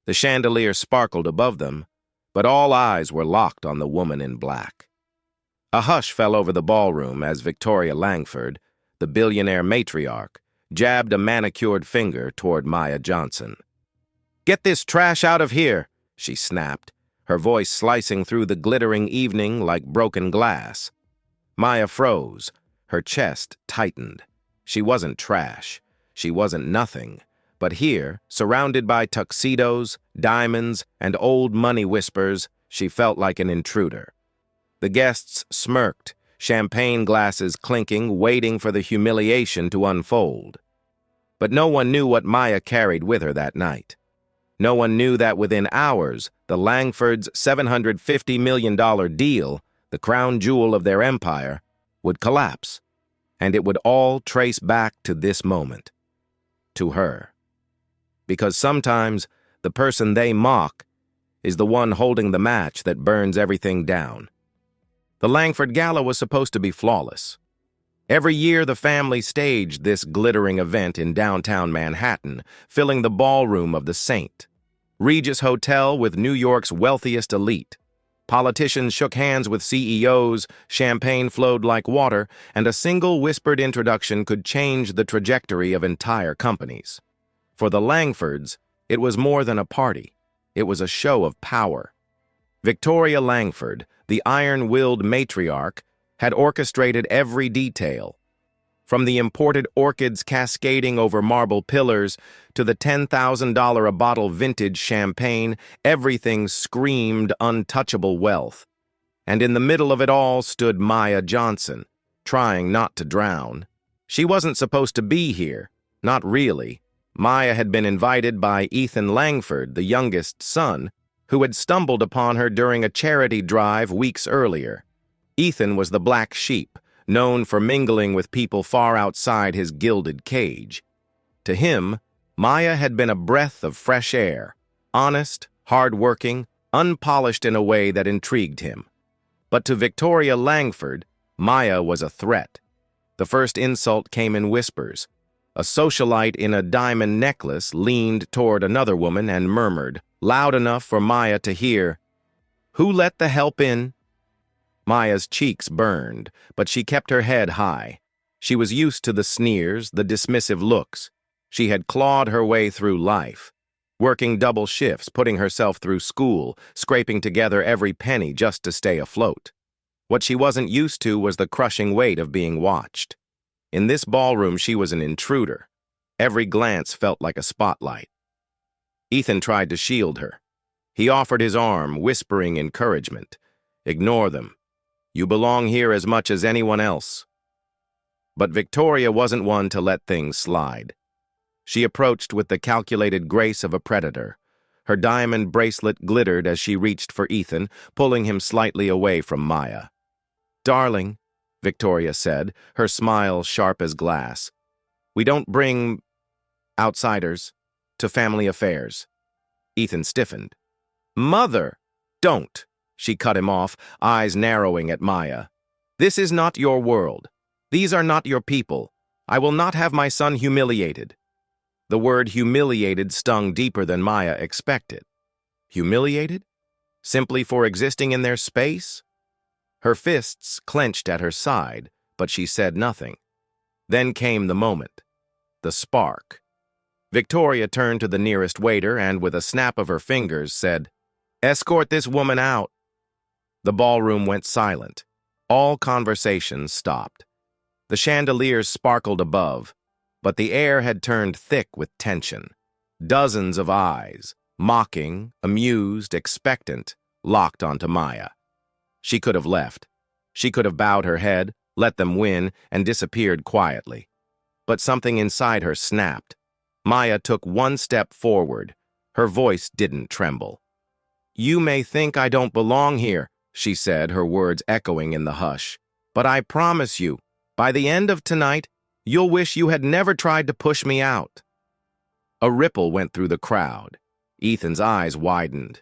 The chandelier sparkled above them, but all eyes were locked on the woman in black. A hush fell over the ballroom as Victoria Langford, the billionaire matriarch, jabbed a manicured finger toward Maya Johnson. "Get this trash out of here," she snapped, her voice slicing through the glittering evening like broken glass. Maya froze, her chest tightened. She wasn't trash. She wasn't nothing. But here, surrounded by tuxedos, diamonds, and old money whispers, she felt like an intruder. The guests smirked, champagne glasses clinking, waiting for the humiliation to unfold. But no one knew what Maya carried with her that night. No one knew that within hours, the Langfords' $750 million deal, the crown jewel of their empire, would collapse. And it would all trace back to this moment. To her. Because sometimes the person they mock is the one holding the match that burns everything down. The Langford Gala was supposed to be flawless. Every year the family staged this glittering event in downtown Manhattan, filling the ballroom of the Saint, Regis Hotel with New York's wealthiest elite. Politicians shook hands with CEOs, champagne flowed like water, and a single whispered introduction could change the trajectory of entire companies. For the Langfords, it was more than a party. It was a show of power. Victoria Langford, the iron-willed matriarch, had orchestrated every detail. From the imported orchids cascading over marble pillars to the $10,000 a bottle vintage champagne, everything screamed untouchable wealth. And in the middle of it all stood Maya Johnson, trying not to drown. She wasn't supposed to be here, not really. Maya had been invited by Ethan Langford, the youngest son, who had stumbled upon her during a charity drive weeks earlier. Ethan was the black sheep, known for mingling with people far outside his gilded cage. To him, Maya had been a breath of fresh air, honest, hard-working, unpolished in a way that intrigued him. But to Victoria Langford, Maya was a threat. The first insult came in whispers. A socialite in a diamond necklace leaned toward another woman and murmured, loud enough for Maya to hear, "Who let the help in?" Maya's cheeks burned, but she kept her head high. She was used to the sneers, the dismissive looks. She had clawed her way through life, working double shifts, putting herself through school, scraping together every penny just to stay afloat. What she wasn't used to was the crushing weight of being watched. In this ballroom, she was an intruder. Every glance felt like a spotlight. Ethan tried to shield her. He offered his arm, whispering encouragement. "Ignore them. You belong here as much as anyone else." But Victoria wasn't one to let things slide. She approached with the calculated grace of a predator. Her diamond bracelet glittered as she reached for Ethan, pulling him slightly away from Maya. "Darling," Victoria said, her smile sharp as glass, "we don't bring outsiders to family affairs." Ethan stiffened. "Mother, don't," she cut him off, eyes narrowing at Maya. "This is not your world. These are not your people. I will not have my son humiliated." The word humiliated stung deeper than Maya expected. Humiliated? Simply for existing in their space? Her fists clenched at her side, but she said nothing. Then came the moment. The spark. Victoria turned to the nearest waiter and, with a snap of her fingers, said, "Escort this woman out." The ballroom went silent. All conversations stopped. The chandeliers sparkled above, but the air had turned thick with tension. Dozens of eyes, mocking, amused, expectant, locked onto Maya. She could have left. She could have bowed her head, let them win, and disappeared quietly. But something inside her snapped. Maya took one step forward. Her voice didn't tremble. "You may think I don't belong here," she said, her words echoing in the hush. "But I promise you, by the end of tonight, you'll wish you had never tried to push me out." A ripple went through the crowd. Ethan's eyes widened.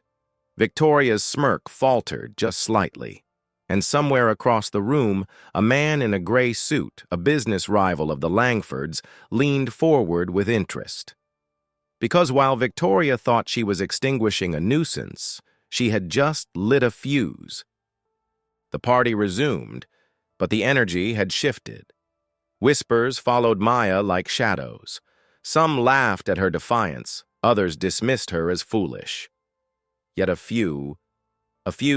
Victoria's smirk faltered just slightly. And somewhere across the room, a man in a gray suit, a business rival of the Langfords, leaned forward with interest. Because while Victoria thought she was extinguishing a nuisance, she had just lit a fuse. The party resumed, but the energy had shifted. Whispers followed Maya like shadows. Some laughed at her defiance, others dismissed her as foolish. Yet a few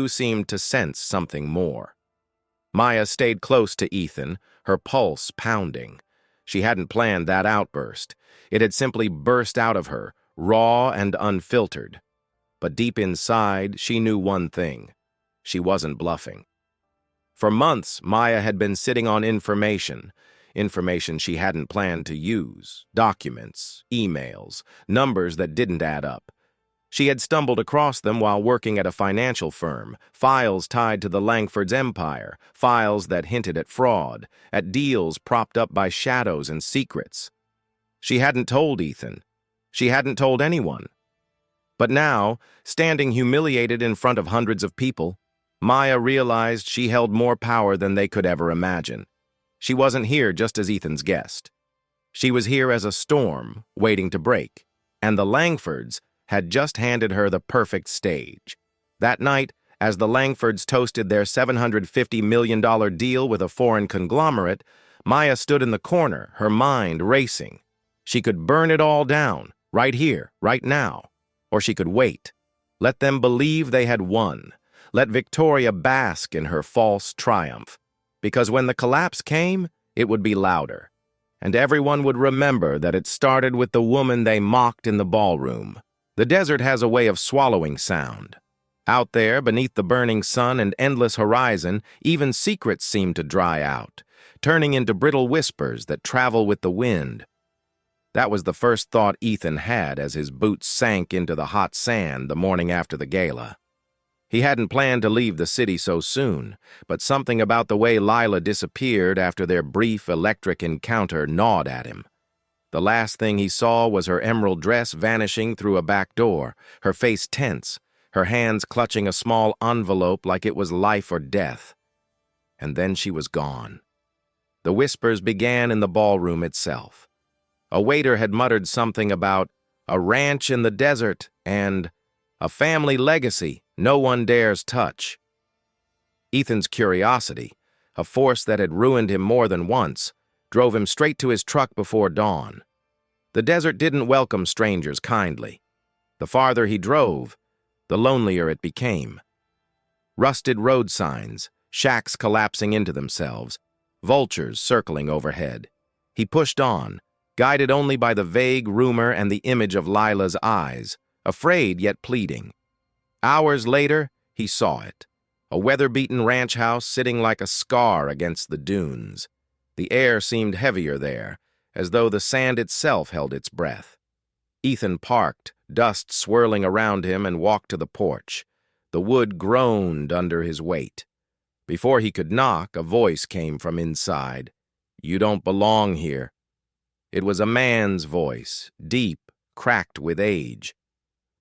seemed to sense something more. Maya stayed close to Ethan, her pulse pounding. She hadn't planned that outburst. It had simply burst out of her, raw and unfiltered. But deep inside, she knew one thing. She wasn't bluffing. For months, Maya had been sitting on information she hadn't planned to use, documents, emails, numbers that didn't add up. She had stumbled across them while working at a financial firm, files tied to the Langford's empire, files that hinted at fraud, at deals propped up by shadows and secrets. She hadn't told Ethan. She hadn't told anyone. But now, standing humiliated in front of hundreds of people, Maya realized she held more power than they could ever imagine. She wasn't here just as Ethan's guest. She was here as a storm waiting to break, and the Langfords had just handed her the perfect stage. That night, as the Langfords toasted their $750 million deal with a foreign conglomerate, Maya stood in the corner, her mind racing. She could burn it all down, right here, right now. Or she could wait. Let them believe they had won. Let Victoria bask in her false triumph. Because when the collapse came, it would be louder. And everyone would remember that it started with the woman they mocked in the ballroom. The desert has a way of swallowing sound. Out there, beneath the burning sun and endless horizon, even secrets seem to dry out, turning into brittle whispers that travel with the wind. That was the first thought Ethan had as his boots sank into the hot sand the morning after the gala. He hadn't planned to leave the city so soon, but something about the way Lila disappeared after their brief electric encounter gnawed at him. The last thing he saw was her emerald dress vanishing through a back door, her face tense, her hands clutching a small envelope like it was life or death. And then she was gone. The whispers began in the ballroom itself. A waiter had muttered something about a ranch in the desert and a family legacy no one dares touch. Ethan's curiosity, a force that had ruined him more than once, drove him straight to his truck before dawn. The desert didn't welcome strangers kindly. The farther he drove, the lonelier it became. Rusted road signs, shacks collapsing into themselves, vultures circling overhead. He pushed on, guided only by the vague rumor and the image of Lila's eyes, afraid yet pleading. Hours later, he saw it. A weather-beaten ranch house sitting like a scar against the dunes. The air seemed heavier there, as though the sand itself held its breath. Ethan parked, dust swirling around him, and walked to the porch. The wood groaned under his weight. Before he could knock, a voice came from inside. "You don't belong here." It was a man's voice, deep, cracked with age.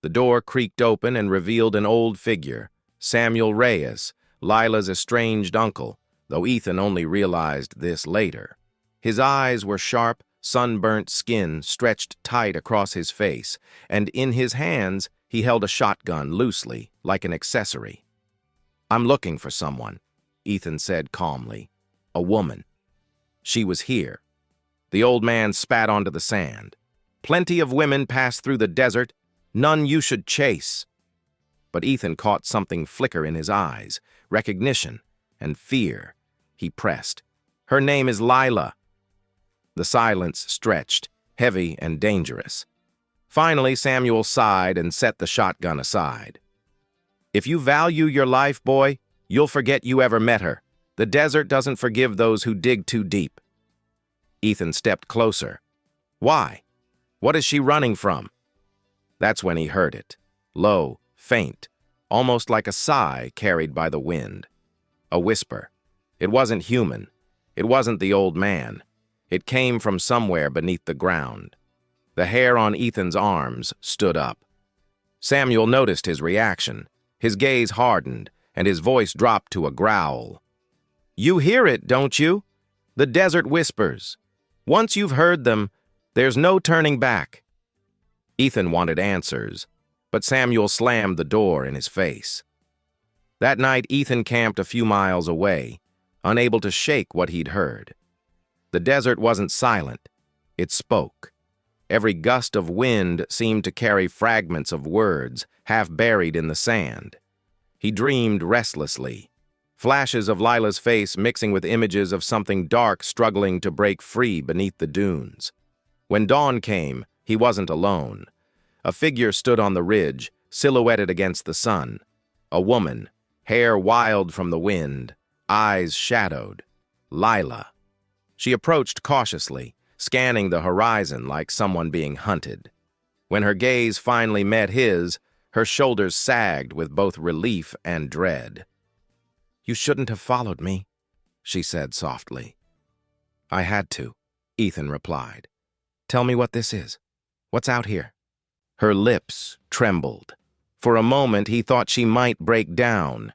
The door creaked open and revealed an old figure, Samuel Reyes, Lila's estranged uncle, though Ethan only realized this later. His eyes were sharp, sunburnt skin stretched tight across his face, and in his hands he held a shotgun loosely, like an accessory. "I'm looking for someone," Ethan said calmly. "A woman. She was here." The old man spat onto the sand. "Plenty of women pass through the desert, none you should chase." But Ethan caught something flicker in his eyes, recognition and fear. He pressed. "Her name is Lila." The silence stretched, heavy and dangerous. Finally, Samuel sighed and set the shotgun aside. "If you value your life, boy, you'll forget you ever met her. The desert doesn't forgive those who dig too deep." Ethan stepped closer. "Why? What is she running from?" That's when he heard it. Low, faint, almost like a sigh carried by the wind. A whisper. It wasn't human. It wasn't the old man. It came from somewhere beneath the ground. The hair on Ethan's arms stood up. Samuel noticed his reaction. His gaze hardened, and his voice dropped to a growl. "You hear it, don't you? The desert whispers. Once you've heard them, there's no turning back." Ethan wanted answers, but Samuel slammed the door in his face. That night, Ethan camped a few miles away, unable to shake what he'd heard. The desert wasn't silent. It spoke. Every gust of wind seemed to carry fragments of words, half buried in the sand. He dreamed restlessly, flashes of Lila's face mixing with images of something dark struggling to break free beneath the dunes. When dawn came, he wasn't alone. A figure stood on the ridge, silhouetted against the sun. A woman, hair wild from the wind, eyes shadowed. Lila. She approached cautiously, scanning the horizon like someone being hunted. When her gaze finally met his, her shoulders sagged with both relief and dread. "You shouldn't have followed me," she said softly. "I had to," Ethan replied. "Tell me what this is. What's out here?" Her lips trembled. For a moment, he thought she might break down.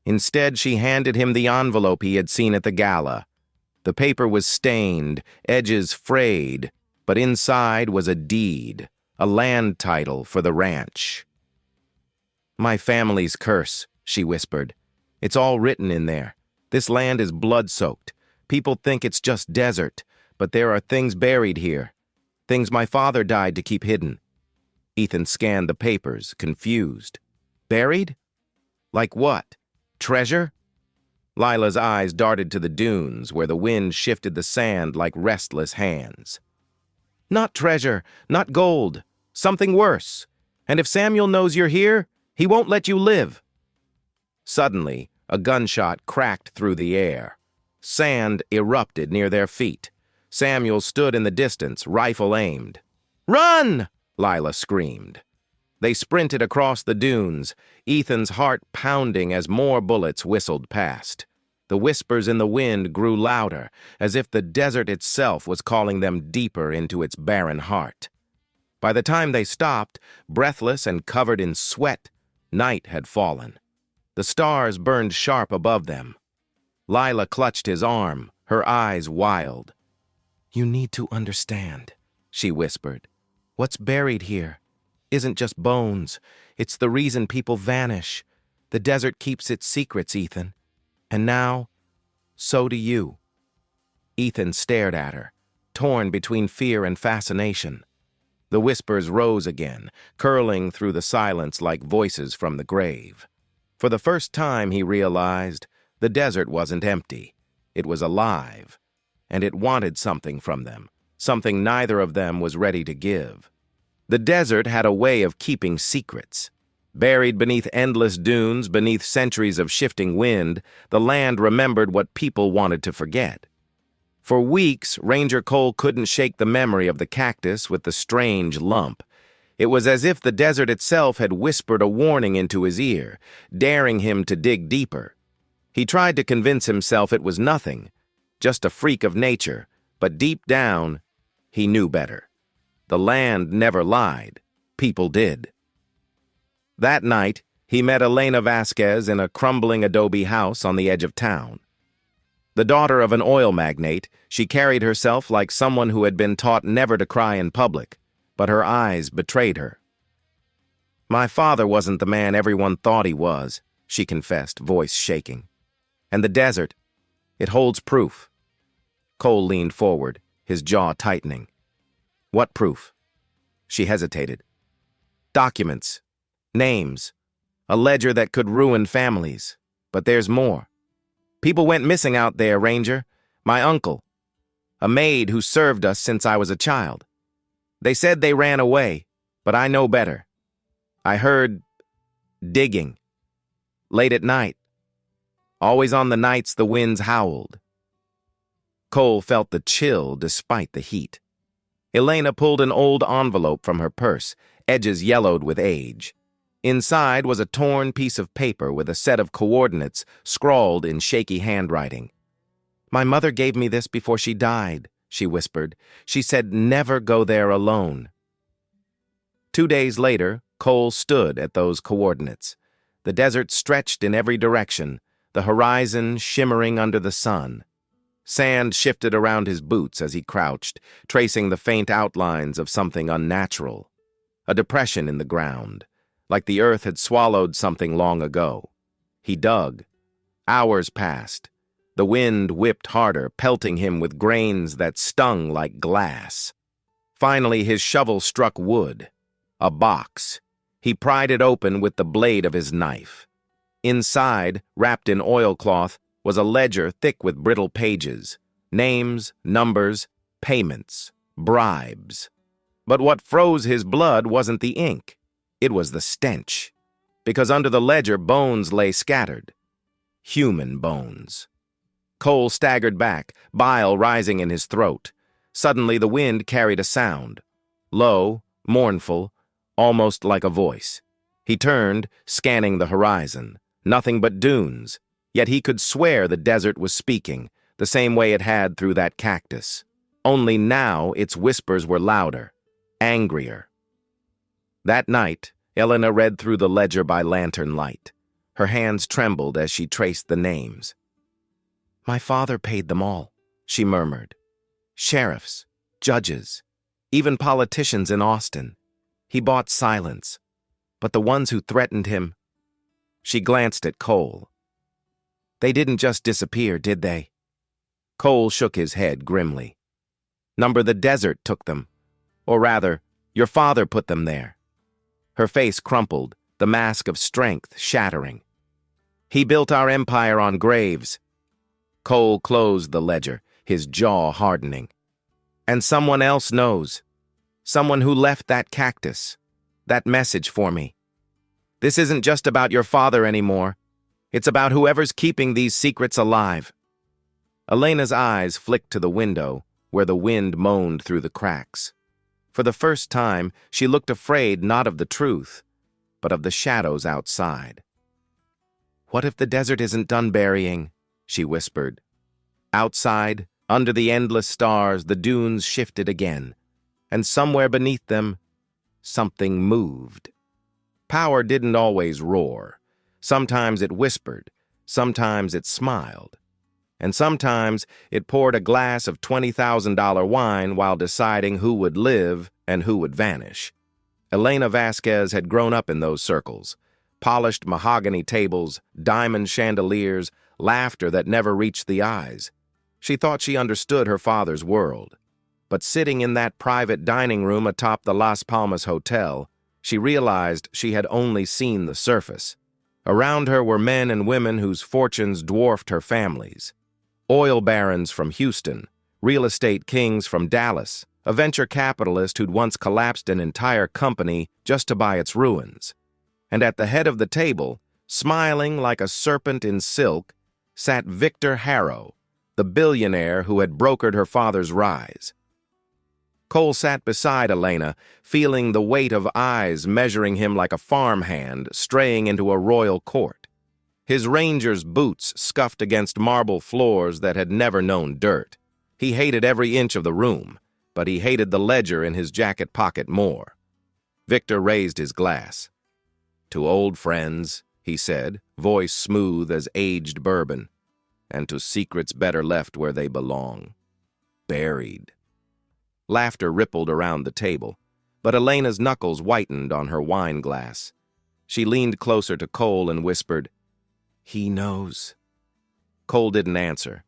Instead, she handed him the envelope he had seen at the gala. The paper was stained, edges frayed, but inside was a deed, a land title for the ranch. "My family's curse," she whispered. "It's all written in there. This land is blood-soaked. People think it's just desert, but there are things buried here. Things my father died to keep hidden." Ethan scanned the papers, confused. "Buried? Like what? Treasure?" Lila's eyes darted to the dunes, where the wind shifted the sand like restless hands. "Not treasure, not gold. Something worse. And if Samuel knows you're here, he won't let you live." Suddenly, a gunshot cracked through the air. Sand erupted near their feet. Samuel stood in the distance, rifle aimed. "Run!" Lila screamed. They sprinted across the dunes, Ethan's heart pounding as more bullets whistled past. The whispers in the wind grew louder, as if the desert itself was calling them deeper into its barren heart. By the time they stopped, breathless and covered in sweat, night had fallen. The stars burned sharp above them. Lila clutched his arm, her eyes wild. "You need to understand," she whispered. "What's buried here isn't just bones. It's the reason people vanish. The desert keeps its secrets, Ethan. And now, so do you." Ethan stared at her, torn between fear and fascination. The whispers rose again, curling through the silence like voices from the grave. For the first time, he realized the desert wasn't empty. It was alive, and it wanted something from them, something neither of them was ready to give. The desert had a way of keeping secrets. Buried beneath endless dunes, beneath centuries of shifting wind, the land remembered what people wanted to forget. For weeks, Ranger Cole couldn't shake the memory of the cactus with the strange lump. It was as if the desert itself had whispered a warning into his ear, daring him to dig deeper. He tried to convince himself it was nothing, just a freak of nature, but deep down, he knew better. The land never lied. People did. That night, he met Elena Vasquez in a crumbling adobe house on the edge of town. The daughter of an oil magnate, she carried herself like someone who had been taught never to cry in public, but her eyes betrayed her. "My father wasn't the man everyone thought he was," she confessed, voice shaking. "And the desert, it holds proof." Cole leaned forward, his jaw tightening. "What proof?" She hesitated. "Documents. Names. A ledger that could ruin families. But there's more. People went missing out there, Ranger. My uncle. A maid who served us since I was a child. They said they ran away, but I know better. I heard digging. Late at night. Always on the nights the winds howled." Cole felt the chill despite the heat. Elena pulled an old envelope from her purse, edges yellowed with age. Inside was a torn piece of paper with a set of coordinates scrawled in shaky handwriting. "My mother gave me this before she died," she whispered. "She said never go there alone." 2 days later, Cole stood at those coordinates. The desert stretched in every direction, the horizon shimmering under the sun. Sand shifted around his boots as he crouched, tracing the faint outlines of something unnatural. a depression in the ground, like the earth had swallowed something long ago. He dug. Hours passed. The wind whipped harder, pelting him with grains that stung like glass. Finally, his shovel struck wood. A box. He pried it open with the blade of his knife. Inside, wrapped in oilcloth, was a ledger thick with brittle pages. Names, numbers, payments, bribes. But what froze his blood wasn't the ink. It was the stench. Because under the ledger, bones lay scattered. Human bones. Cole staggered back, bile rising in his throat. Suddenly, the wind carried a sound. Low, mournful, almost like a voice. He turned, scanning the horizon. Nothing but dunes. Yet he could swear the desert was speaking, the same way it had through that cactus. Only now its whispers were louder, angrier. That night, Elena read through the ledger by lantern light. Her hands trembled as she traced the names. "My father paid them all," she murmured. "Sheriffs, judges, even politicians in Austin. He bought silence. But the ones who threatened him..." She glanced at Cole. "They didn't just disappear, did they?" Cole shook his head grimly. "Number the desert took them. Or rather, your father put them there." Her face crumpled, the mask of strength shattering. "He built our empire on graves." Cole closed the ledger, his jaw hardening. "And someone else knows. Someone who left that cactus, that message for me. This isn't just about your father anymore. It's about whoever's keeping these secrets alive." Elena's eyes flicked to the window, where the wind moaned through the cracks. For the first time, she looked afraid not of the truth, but of the shadows outside. "What if the desert isn't done burying?" she whispered. Outside, under the endless stars, the dunes shifted again, and somewhere beneath them, something moved. Power didn't always roar. Sometimes it whispered, sometimes it smiled, and sometimes it poured a glass of $20,000 wine while deciding who would live and who would vanish. Elena Vasquez had grown up in those circles. Polished mahogany tables, diamond chandeliers, laughter that never reached the eyes. She thought she understood her father's world. But sitting in that private dining room atop the Las Palmas Hotel, she realized she had only seen the surface. Around her were men and women whose fortunes dwarfed her family's. Oil barons from Houston, real estate kings from Dallas, a venture capitalist who'd once collapsed an entire company just to buy its ruins. And at the head of the table, smiling like a serpent in silk, sat Victor Harrow, the billionaire who had brokered her father's rise. Cole sat beside Elena, feeling the weight of eyes measuring him like a farmhand straying into a royal court. His ranger's boots scuffed against marble floors that had never known dirt. He hated every inch of the room, but he hated the ledger in his jacket pocket more. Victor raised his glass. "To old friends," he said, voice smooth as aged bourbon, "and to secrets better left where they belong. Buried." Laughter rippled around the table, but Elena's knuckles whitened on her wine glass. She leaned closer to Cole and whispered, "He knows." Cole didn't answer.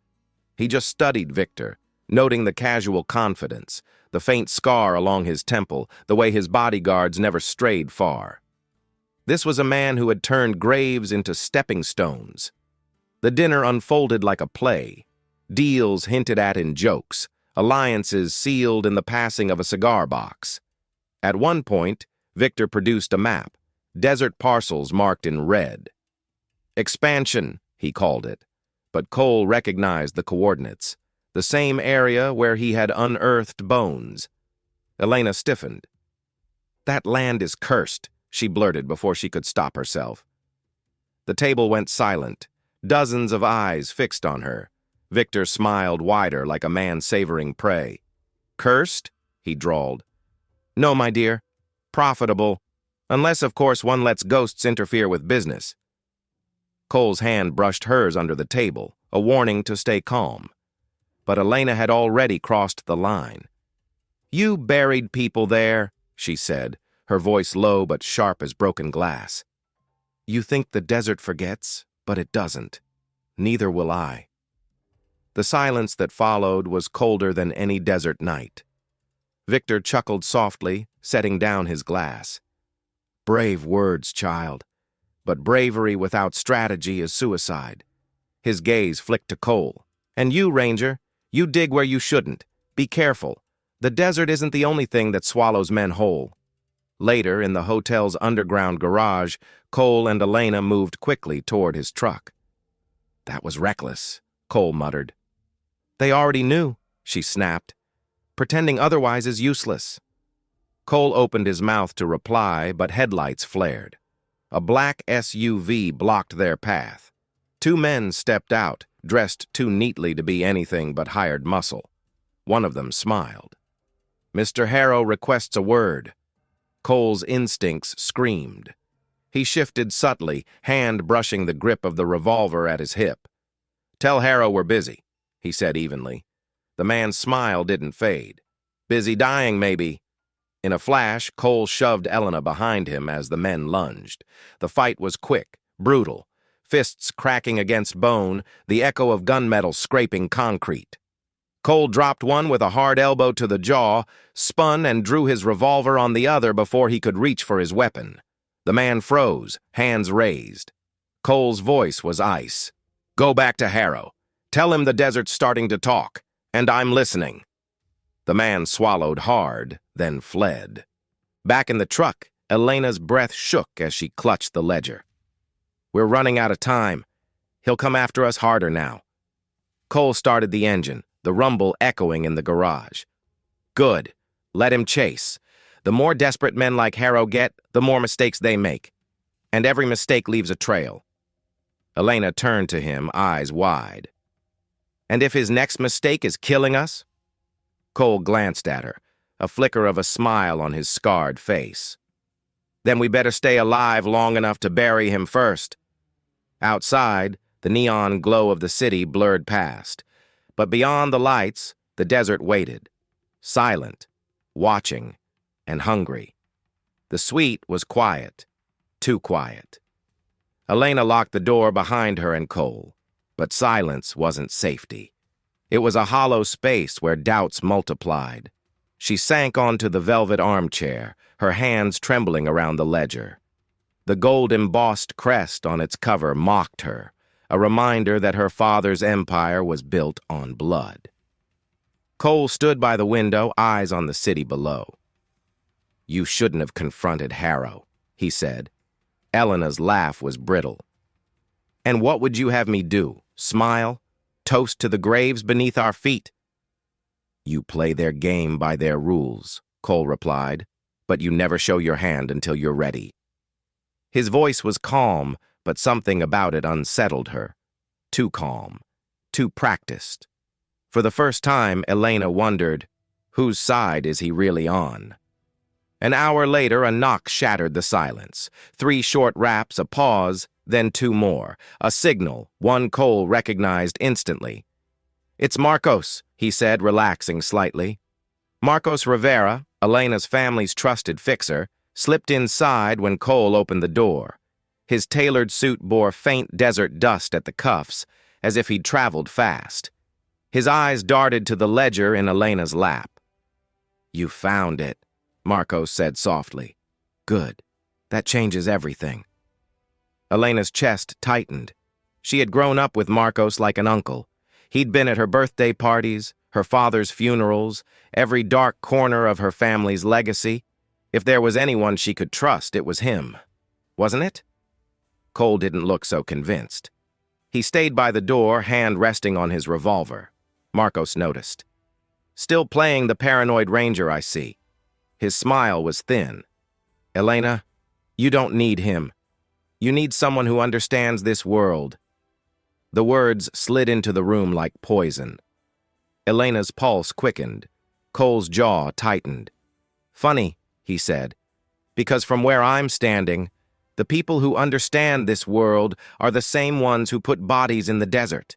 He just studied Victor, noting the casual confidence, the faint scar along his temple, the way his bodyguards never strayed far. This was a man who had turned graves into stepping stones. The dinner unfolded like a play. Deals hinted at in jokes, alliances sealed in the passing of a cigar box. At one point, Victor produced a map, desert parcels marked in red. Expansion, he called it, but Cole recognized the coordinates, the same area where he had unearthed bones. Elena stiffened. "That land is cursed," she blurted before she could stop herself. The table went silent, dozens of eyes fixed on her. Victor smiled wider like a man savoring prey. "Cursed?" he drawled. "No, my dear. Profitable. Unless, of course, one lets ghosts interfere with business." Cole's hand brushed hers under the table, a warning to stay calm. But Elena had already crossed the line. "You buried people there," she said, her voice low but sharp as broken glass. "You think the desert forgets, but it doesn't. Neither will I." The silence that followed was colder than any desert night. Victor chuckled softly, setting down his glass. "Brave words, child. But bravery without strategy is suicide." His gaze flicked to Cole. "And you, Ranger, you dig where you shouldn't. Be careful. The desert isn't the only thing that swallows men whole." Later, in the hotel's underground garage, Cole and Elena moved quickly toward his truck. "That was reckless," Cole muttered. "They already knew," she snapped. "Pretending otherwise is useless." Cole opened his mouth to reply, but headlights flared. A black SUV blocked their path. Two men stepped out, dressed too neatly to be anything but hired muscle. One of them smiled. "Mr. Harrow requests a word." Cole's instincts screamed. He shifted subtly, hand brushing the grip of the revolver at his hip. "Tell Harrow we're busy," he said evenly. The man's smile didn't fade. "Busy dying, maybe." In a flash, Cole shoved Elena behind him as the men lunged. The fight was quick, brutal, fists cracking against bone, the echo of gunmetal scraping concrete. Cole dropped one with a hard elbow to the jaw, spun and drew his revolver on the other before he could reach for his weapon. The man froze, hands raised. Cole's voice was ice. "Go back to Harrow. Tell him the desert's starting to talk, and I'm listening." The man swallowed hard, then fled. Back in the truck, Elena's breath shook as she clutched the ledger. "We're running out of time. He'll come after us harder now." Cole started the engine, the rumble echoing in the garage. "Good. Let him chase. The more desperate men like Harrow get, the more mistakes they make. And every mistake leaves a trail." Elena turned to him, eyes wide. "And if his next mistake is killing us?" Cole glanced at her, a flicker of a smile on his scarred face. "Then we better stay alive long enough to bury him first." Outside, the neon glow of the city blurred past. But beyond the lights, the desert waited, silent, watching, and hungry. The suite was quiet, too quiet. Elena locked the door behind her and Cole, but silence wasn't safety. It was a hollow space where doubts multiplied. She sank onto the velvet armchair, her hands trembling around the ledger. The gold-embossed crest on its cover mocked her, a reminder that her father's empire was built on blood. Cole stood by the window, eyes on the city below. "You shouldn't have confronted Harrow," he said. Elena's laugh was brittle. "And what would you have me do? Smile? Toast to the graves beneath our feet?" "You play their game by their rules," Cole replied, "but you never show your hand until you're ready." His voice was calm, but something about it unsettled her. Too calm, too practiced. For the first time, Elena wondered, whose side is he really on? An hour later, a knock shattered the silence. 3 short raps, a pause, then 2 more. A signal, one Cole recognized instantly. "It's Marcos," he said, relaxing slightly. Marcos Rivera, Elena's family's trusted fixer, slipped inside when Cole opened the door. His tailored suit bore faint desert dust at the cuffs, as if he'd traveled fast. His eyes darted to the ledger in Elena's lap. "You found it," Marcos said softly. "Good. That changes everything." Elena's chest tightened. She had grown up with Marcos like an uncle. He'd been at her birthday parties, her father's funerals, every dark corner of her family's legacy. If there was anyone she could trust, it was him. Wasn't it? Cole didn't look so convinced. He stayed by the door, hand resting on his revolver. Marcos noticed. "Still playing the paranoid ranger, I see." His smile was thin. "Elena, you don't need him. You need someone who understands this world." The words slid into the room like poison. Elena's pulse quickened. Cole's jaw tightened. "Funny," he said, "because from where I'm standing, the people who understand this world are the same ones who put bodies in the desert."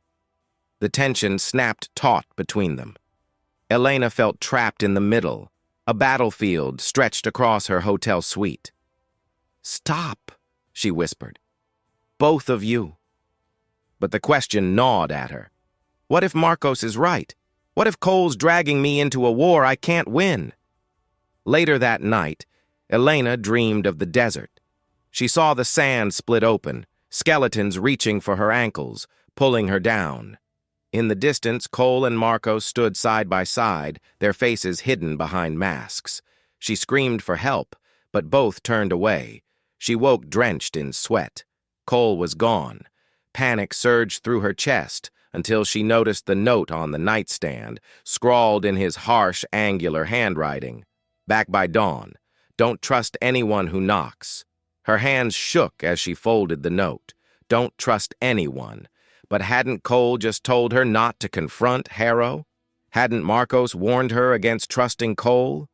The tension snapped taut between them. Elena felt trapped in the middle, A battlefield stretched across her hotel suite. "Stop," she whispered. "Both of you." But the question gnawed at her. What if Marcos is right? What if Cole's dragging me into a war I can't win? Later that night, Elena dreamed of the desert. She saw the sand split open, skeletons reaching for her ankles, pulling her down. In the distance, Cole and Marcos stood side by side, their faces hidden behind masks. She screamed for help, but both turned away. She woke drenched in sweat. Cole was gone. Panic surged through her chest until she noticed the note on the nightstand, scrawled in his harsh, angular handwriting. Back by dawn. Don't trust anyone who knocks. Her hands shook as she folded the note. Don't trust anyone. But hadn't Cole just told her not to confront Harrow? Hadn't Marcos warned her against trusting Cole?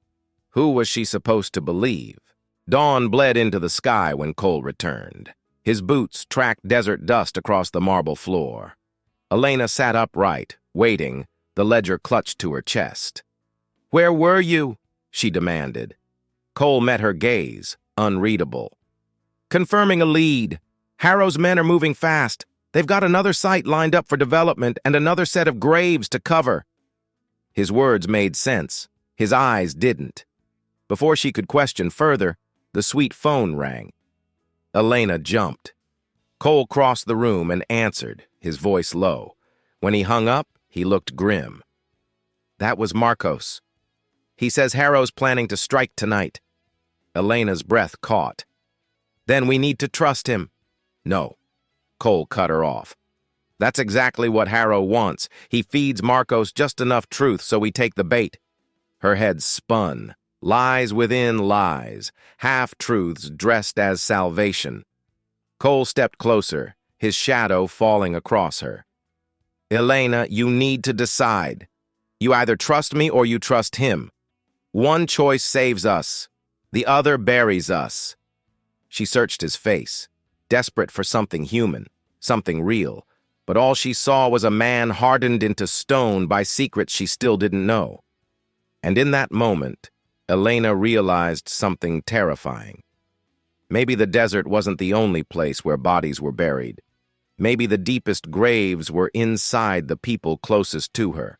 Who was she supposed to believe? Dawn bled into the sky when Cole returned. His boots tracked desert dust across the marble floor. Elena sat upright, waiting, the ledger clutched to her chest. "Where were you?" she demanded. Cole met her gaze, unreadable. "Confirming a lead. Harrow's men are moving fast. They've got another site lined up for development and another set of graves to cover." His words made sense. His eyes didn't. Before she could question further, the suite phone rang. Elena jumped. Cole crossed the room and answered, his voice low. When he hung up, he looked grim. "That was Marcos. He says Harrow's planning to strike tonight." Elena's breath caught. "Then we need to trust him." "No." Cole cut her off. "That's exactly what Harrow wants. He feeds Marcos just enough truth so we take the bait." Her head spun. Lies within lies. Half-truths dressed as salvation. Cole stepped closer, his shadow falling across her. "Elena, you need to decide. You either trust me or you trust him. One choice saves us. The other buries us." She searched his face, desperate for something human, something real, but all she saw was a man hardened into stone by secrets she still didn't know. And in that moment, Elena realized something terrifying. Maybe the desert wasn't the only place where bodies were buried. Maybe the deepest graves were inside the people closest to her.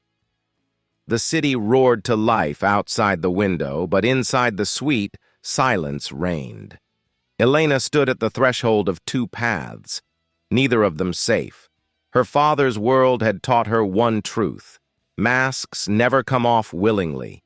The city roared to life outside the window, but inside the suite, silence reigned. Elena stood at the threshold of two paths, neither of them safe. Her father's world had taught her one truth. Masks never come off willingly.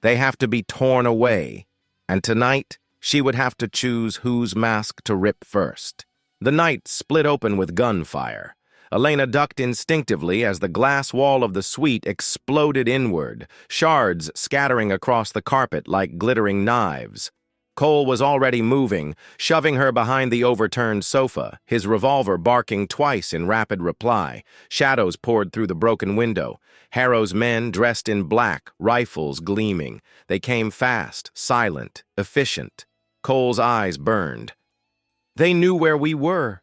They have to be torn away, and tonight she would have to choose whose mask to rip first. The night split open with gunfire. Elena ducked instinctively as the glass wall of the suite exploded inward, shards scattering across the carpet like glittering knives. Cole was already moving, shoving her behind the overturned sofa, his revolver barking twice in rapid reply. Shadows poured through the broken window. Harrow's men, dressed in black, rifles gleaming. They came fast, silent, efficient. Cole's eyes burned. "They knew where we were."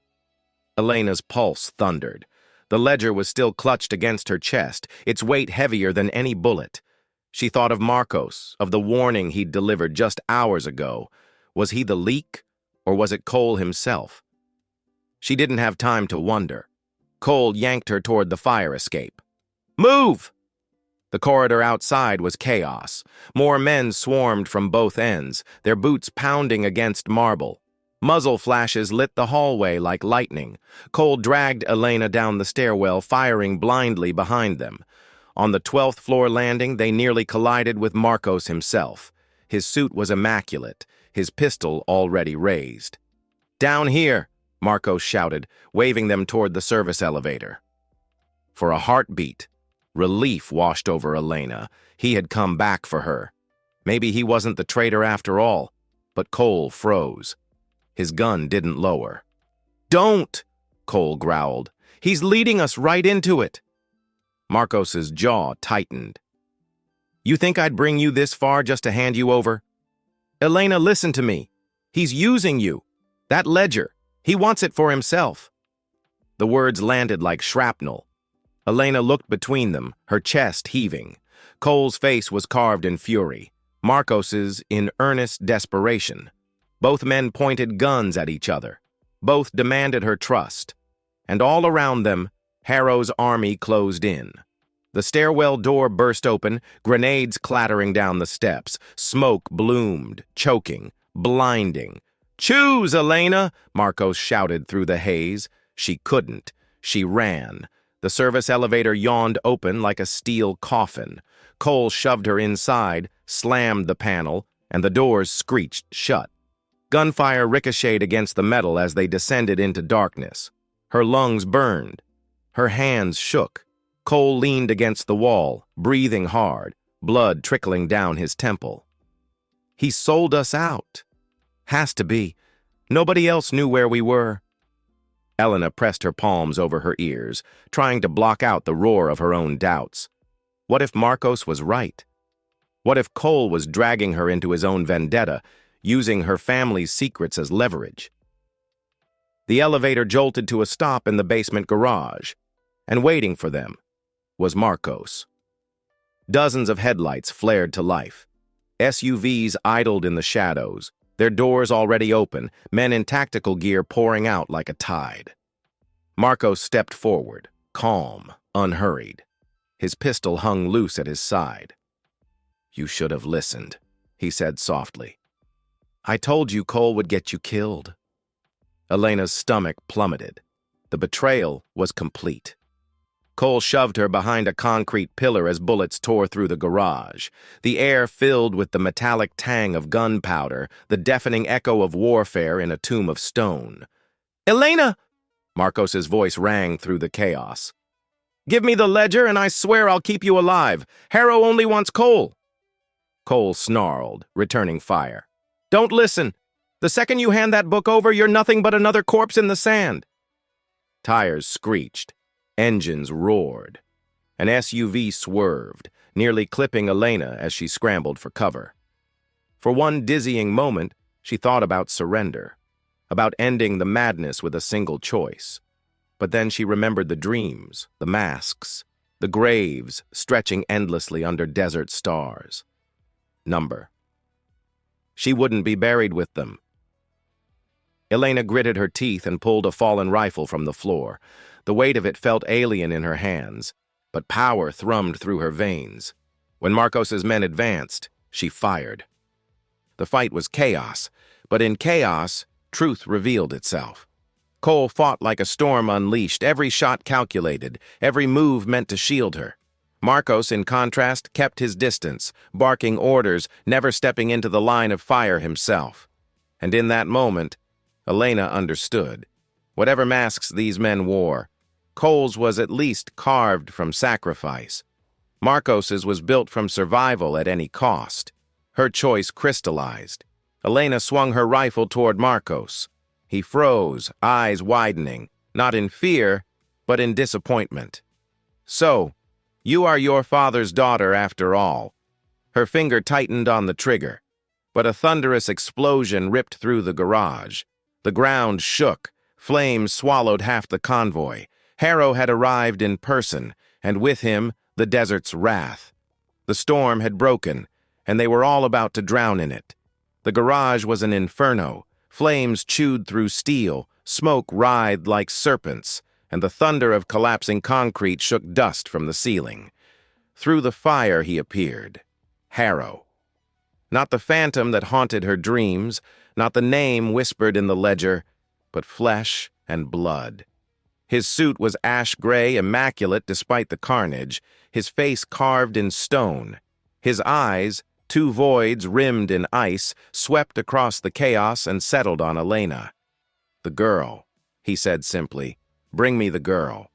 Elena's pulse thundered. The ledger was still clutched against her chest, its weight heavier than any bullet. She thought of Marcos, of the warning he'd delivered just hours ago. Was he the leak, or was it Cole himself? She didn't have time to wonder. Cole yanked her toward the fire escape. "Move!" The corridor outside was chaos. More men swarmed from both ends, their boots pounding against marble. Muzzle flashes lit the hallway like lightning. Cole dragged Elena down the stairwell, firing blindly behind them. On the 12th floor landing, they nearly collided with Marcos himself. His suit was immaculate, his pistol already raised. "Down here," Marcos shouted, waving them toward the service elevator. For a heartbeat, relief washed over Elena. He had come back for her. Maybe he wasn't the traitor after all, but Cole froze. His gun didn't lower. "Don't!" Cole growled. "He's leading us right into it." Marcos's jaw tightened. "You think I'd bring you this far just to hand you over?" "Elena, listen to me. He's using you. That ledger. He wants it for himself." The words landed like shrapnel. Elena looked between them, her chest heaving. Cole's face was carved in fury. Marcos's in earnest desperation. Both men pointed guns at each other. Both demanded her trust. And all around them, Harrow's army closed in. The stairwell door burst open, grenades clattering down the steps. Smoke bloomed, choking, blinding. "Choose, Elena!" Marcos shouted through the haze. She couldn't. She ran. The service elevator yawned open like a steel coffin. Cole shoved her inside, slammed the panel, and the doors screeched shut. Gunfire ricocheted against the metal as they descended into darkness. Her lungs burned. Her hands shook. Cole leaned against the wall, breathing hard, blood trickling down his temple. "He sold us out. Has to be. Nobody else knew where we were." Elena pressed her palms over her ears, trying to block out the roar of her own doubts. What if Marcos was right? What if Cole was dragging her into his own vendetta, using her family's secrets as leverage? The elevator jolted to a stop in the basement garage, and waiting for them was Marcos. Dozens of headlights flared to life. SUVs idled in the shadows, their doors already open, men in tactical gear pouring out like a tide. Marcos stepped forward, calm, unhurried. His pistol hung loose at his side. "You should have listened," he said softly. "I told you Cole would get you killed." Elena's stomach plummeted. The betrayal was complete. Cole shoved her behind a concrete pillar as bullets tore through the garage. The air filled with the metallic tang of gunpowder, the deafening echo of warfare in a tomb of stone. "Elena!" Marcos's voice rang through the chaos. "Give me the ledger and I swear I'll keep you alive. Harrow only wants Cole." Cole snarled, returning fire. "Don't listen. The second you hand that book over, you're nothing but another corpse in the sand." Tires screeched. Engines roared. An SUV swerved, nearly clipping Elena as she scrambled for cover. For one dizzying moment, she thought about surrender, about ending the madness with a single choice. But then she remembered the dreams, the masks, the graves stretching endlessly under desert stars. Number. She wouldn't be buried with them. Elena gritted her teeth and pulled a fallen rifle from the floor. The weight of it felt alien in her hands, but power thrummed through her veins. When Marcos's men advanced, she fired. The fight was chaos, but in chaos, truth revealed itself. Cole fought like a storm unleashed, every shot calculated, every move meant to shield her. Marcos, in contrast, kept his distance, barking orders, never stepping into the line of fire himself. And in that moment, Elena understood. Whatever masks these men wore, Cole's was at least carved from sacrifice. Marcos's was built from survival at any cost. Her choice crystallized. Elena swung her rifle toward Marcos. He froze, eyes widening, not in fear, but in disappointment. "So, you are your father's daughter after all." Her finger tightened on the trigger, but a thunderous explosion ripped through the garage. The ground shook. Flames swallowed half the convoy. Harrow had arrived in person, and with him, the desert's wrath. The storm had broken, and they were all about to drown in it. The garage was an inferno. Flames chewed through steel, smoke writhed like serpents, and the thunder of collapsing concrete shook dust from the ceiling. Through the fire he appeared. Harrow. Not the phantom that haunted her dreams, not the name whispered in the ledger, but flesh and blood. His suit was ash-gray, immaculate despite the carnage, his face carved in stone. His eyes, two voids rimmed in ice, swept across the chaos and settled on Elena. "The girl," he said simply. "Bring me the girl."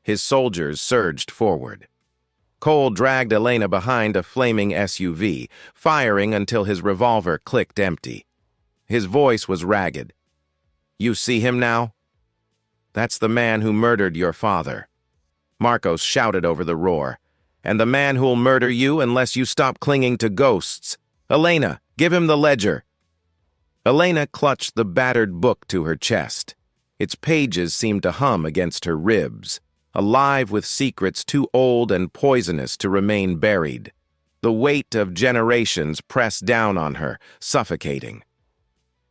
His soldiers surged forward. Cole dragged Elena behind a flaming SUV, firing until his revolver clicked empty. His voice was ragged. "You see him now? That's the man who murdered your father." Marcos shouted over the roar. "And the man who'll murder you unless you stop clinging to ghosts. Elena, give him the ledger." Elena clutched the battered book to her chest. Its pages seemed to hum against her ribs, alive with secrets too old and poisonous to remain buried. The weight of generations pressed down on her, suffocating.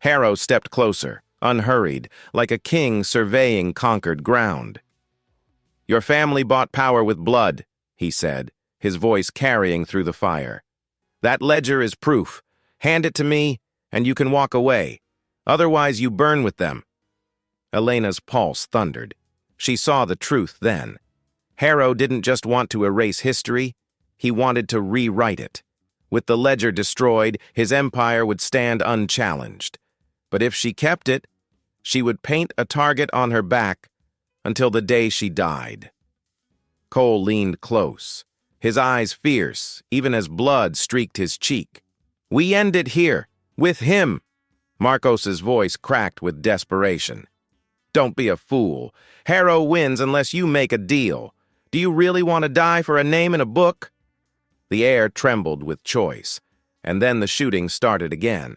Harrow stepped closer, unhurried, like a king surveying conquered ground. "Your family bought power with blood," he said, his voice carrying through the fire. "That ledger is proof. Hand it to me, and you can walk away. Otherwise, you burn with them." Elena's pulse thundered. She saw the truth then. Harrow didn't just want to erase history, he wanted to rewrite it. With the ledger destroyed, his empire would stand unchallenged. But if she kept it, she would paint a target on her back until the day she died. Cole leaned close, his eyes fierce, even as blood streaked his cheek. "We end it here, with him." Marcos's voice cracked with desperation. "Don't be a fool. Harrow wins unless you make a deal. Do you really want to die for a name in a book?" The air trembled with choice, and then the shooting started again.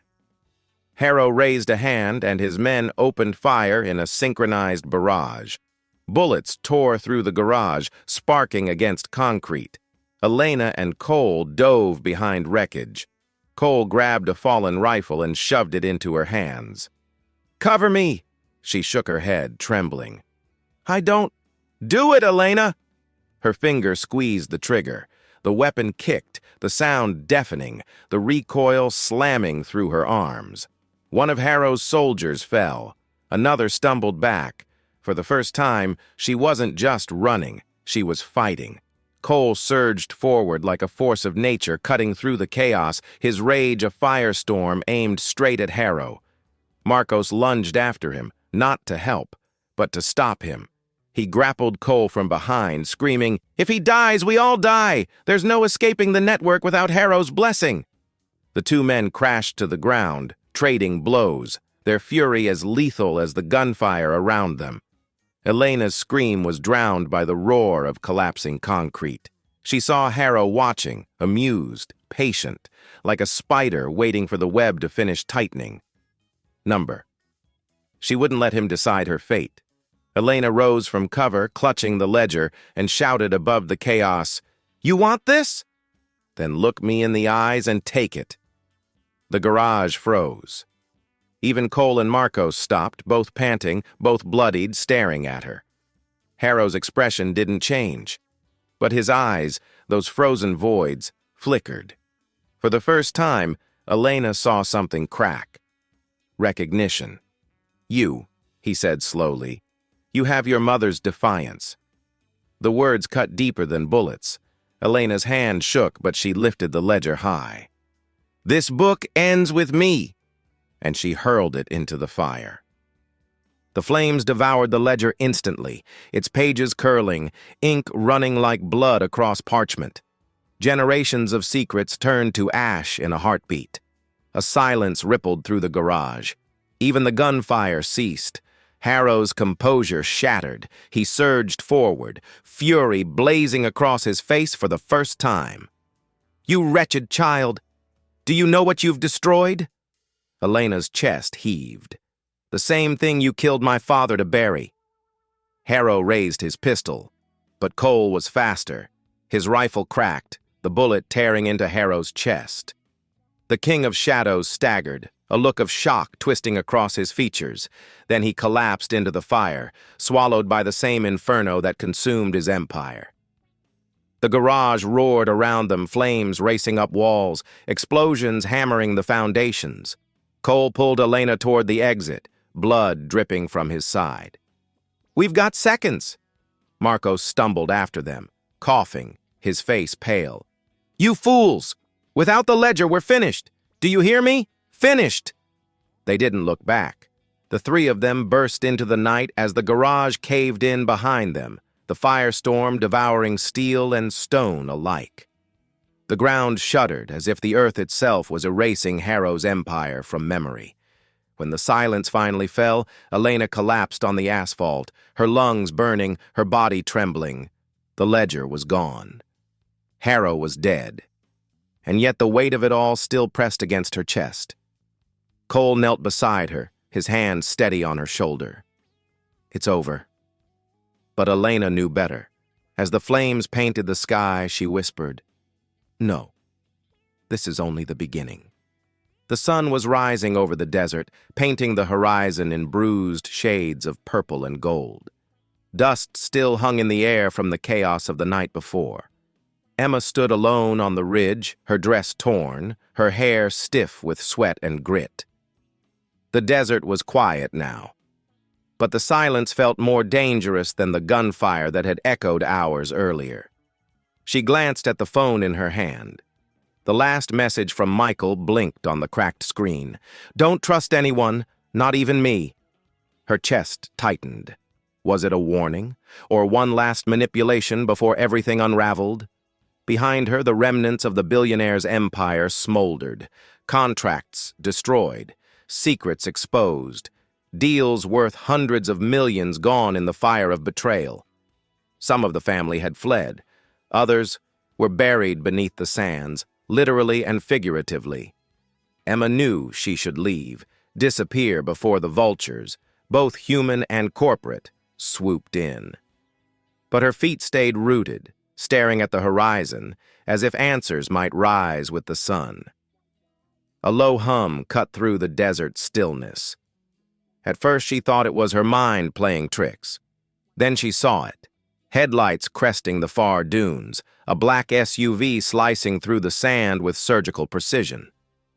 Harrow raised a hand, and his men opened fire in a synchronized barrage. Bullets tore through the garage, sparking against concrete. Elena and Cole dove behind wreckage. Cole grabbed a fallen rifle and shoved it into her hands. "Cover me!" She shook her head, trembling. "I don't—" "Do it, Elena!" Her finger squeezed the trigger. The weapon kicked, the sound deafening, the recoil slamming through her arms. One of Harrow's soldiers fell. Another stumbled back. For the first time, she wasn't just running, she was fighting. Cole surged forward like a force of nature, cutting through the chaos, his rage a firestorm aimed straight at Harrow. Marcos lunged after him, not to help, but to stop him. He grappled Cole from behind, screaming, "If he dies, we all die! There's no escaping the network without Harrow's blessing!" The two men crashed to the ground, trading blows, their fury as lethal as the gunfire around them. Elena's scream was drowned by the roar of collapsing concrete. She saw Harrow watching, amused, patient, like a spider waiting for the web to finish tightening. Number. She wouldn't let him decide her fate. Elena rose from cover, clutching the ledger, and shouted above the chaos, "You want this? Then look me in the eyes and take it." The garage froze. Even Cole and Marcos stopped, both panting, both bloodied, staring at her. Harrow's expression didn't change, but his eyes, those frozen voids, flickered. For the first time, Elena saw something crack. Recognition. "You," he said slowly. "You have your mother's defiance." The words cut deeper than bullets. Elena's hand shook, but she lifted the ledger high. "This book ends with me," and she hurled it into the fire. The flames devoured the ledger instantly, its pages curling, ink running like blood across parchment. Generations of secrets turned to ash in a heartbeat. A silence rippled through the garage. Even the gunfire ceased. Harrow's composure shattered. He surged forward, fury blazing across his face for the first time. "You wretched child! Do you know what you've destroyed?" Elena's chest heaved. "The same thing you killed my father to bury." Harrow raised his pistol, but Cole was faster. His rifle cracked, the bullet tearing into Harrow's chest. The King of Shadows staggered, a look of shock twisting across his features. Then he collapsed into the fire, swallowed by the same inferno that consumed his empire. The garage roared around them, flames racing up walls, explosions hammering the foundations. Cole pulled Elena toward the exit, blood dripping from his side. "We've got seconds." Marcos stumbled after them, coughing, his face pale. "You fools! Without the ledger, we're finished. Do you hear me? Finished!" They didn't look back. The three of them burst into the night as the garage caved in behind them, the firestorm devouring steel and stone alike. The ground shuddered as if the earth itself was erasing Harrow's empire from memory. When the silence finally fell, Elena collapsed on the asphalt, her lungs burning, her body trembling. The ledger was gone. Harrow was dead. And yet the weight of it all still pressed against her chest. Cole knelt beside her, his hand steady on her shoulder. "It's over." But Elena knew better. As the flames painted the sky, she whispered, "No, This is only the beginning. The sun was rising over the desert, painting the horizon in bruised shades of purple and gold. Dust still hung in the air from the chaos of the night before. Emma stood alone on the ridge, her dress torn, her hair stiff with sweat and grit. The desert was quiet now, but the silence felt more dangerous than the gunfire that had echoed hours earlier. She glanced at the phone in her hand. The last message from Michael blinked on the cracked screen. "Don't trust anyone, not even me." Her chest tightened. Was it a warning, or one last manipulation before everything unraveled? Behind her, the remnants of the billionaire's empire smoldered. Contracts destroyed, secrets exposed, deals worth hundreds of millions gone in the fire of betrayal. Some of the family had fled. Others were buried beneath the sands, literally and figuratively. Emma knew she should leave, disappear before the vultures, both human and corporate, swooped in. But her feet stayed rooted, staring at the horizon, as if answers might rise with the sun. A low hum cut through the desert stillness. At first she thought it was her mind playing tricks. Then she saw it. Headlights cresting the far dunes, a black SUV slicing through the sand with surgical precision.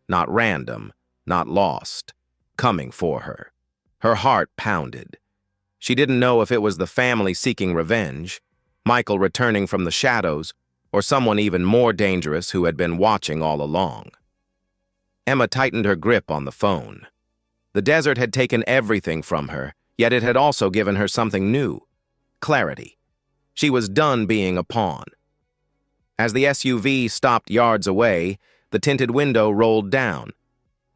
Not random, not lost, coming for her. Her heart pounded. She didn't know if it was the family seeking revenge, Michael returning from the shadows, or someone even more dangerous who had been watching all along. Emma tightened her grip on the phone. The desert had taken everything from her, yet it had also given her something new: clarity. She was done being a pawn. As the SUV stopped yards away, the tinted window rolled down.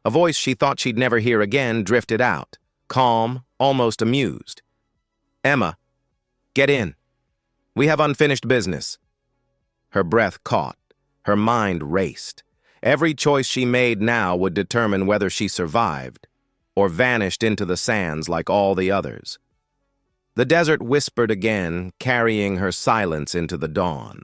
A voice she thought she'd never hear again drifted out, calm, almost amused. "Emma, get in. We have unfinished business." Her breath caught. Her mind raced. Every choice she made now would determine whether she survived or vanished into the sands like all the others. The desert whispered again, carrying her silence into the dawn.